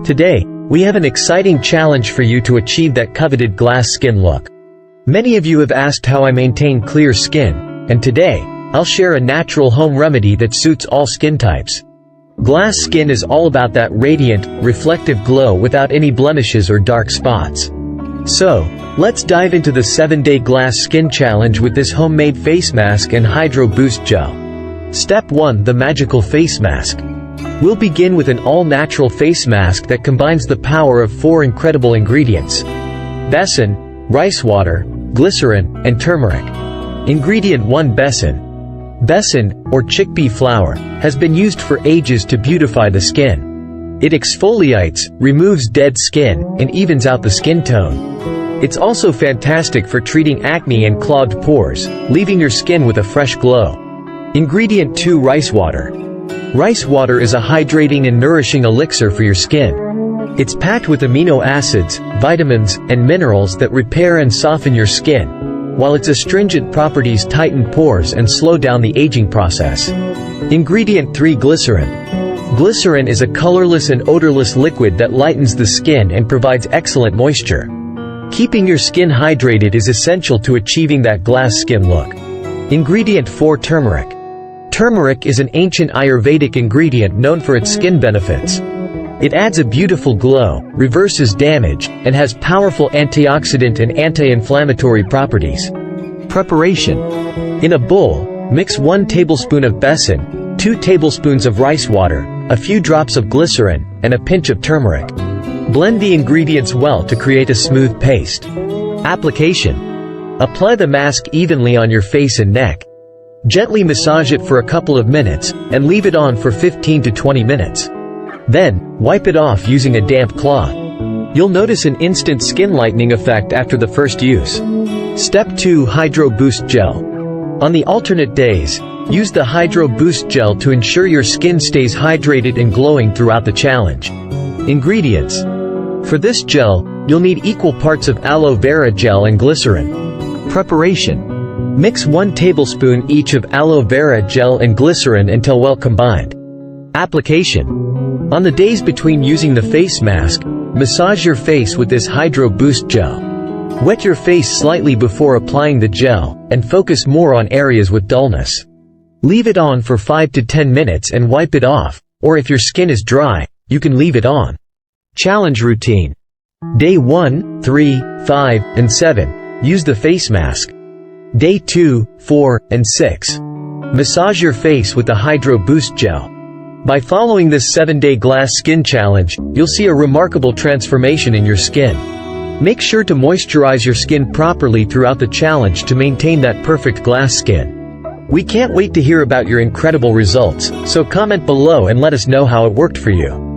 Today, we have an exciting challenge for you to achieve that coveted glass skin look. Many of you have asked how I maintain clear skin, and today, I'll share a natural home remedy that suits all skin types. Glass skin is all about that radiant, reflective glow without any blemishes or dark spots. So, let's dive into the 7-day glass skin challenge with this homemade face mask and Hydro Boost Gel. Step 1. The magical face mask. We'll begin with an all-natural face mask that combines the power of 4 incredible ingredients: Besan, rice water, glycerin, and turmeric. Ingredient 1. Besan. Besan, or chickpea flour, has been used for ages to beautify the skin. It exfoliates, removes dead skin, and evens out the skin tone. It's also fantastic for treating acne and clogged pores, leaving your skin with a fresh glow. Ingredient 2. Rice water. Rice water is a hydrating and nourishing elixir for your skin. It's packed with amino acids, vitamins, and minerals that repair and soften your skin, while its astringent properties tighten pores and slow down the aging process. Ingredient 3. Glycerin. Glycerin is a colorless and odorless liquid that lightens the skin and provides excellent moisture. Keeping your skin hydrated is essential to achieving that glass skin look. Ingredient 4. Turmeric. Turmeric is an ancient Ayurvedic ingredient known for its skin benefits. It adds a beautiful glow, reverses damage, and has powerful antioxidant and anti-inflammatory properties. Preparation. In a bowl, mix 1 tablespoon of besan, 2 tablespoons of rice water, a few drops of glycerin, and a pinch of turmeric. Blend the ingredients well to create a smooth paste. Application. Apply the mask evenly on your face and neck. Gently massage it for a couple of minutes, and leave it on for 15 to 20 minutes. Then, wipe it off using a damp cloth. You'll notice an instant skin lightening effect after the first use. Step 2. Hydro Boost Gel. On the alternate days, use the Hydro Boost Gel to ensure your skin stays hydrated and glowing throughout the challenge. Ingredients. For this gel, you'll need equal parts of Aloe Vera Gel and glycerin. Preparation. Mix 1 tablespoon each of Aloe Vera Gel and glycerin until well combined. Application. On the days between using the face mask, massage your face with this Hydro Boost Gel. Wet your face slightly before applying the gel, and focus more on areas with dullness. Leave it on for 5 to 10 minutes and wipe it off, or if your skin is dry, you can leave it on. Challenge routine. Day 1, 3, 5, and 7. Use the face mask. Day 2, 4, and 6. Massage your face with the Hydro Boost Gel. By following this 7-day glass skin challenge, you'll see a remarkable transformation in your skin. Make sure to moisturize your skin properly throughout the challenge to maintain that perfect glass skin. We can't wait to hear about your incredible results, so comment below and let us know how it worked for you.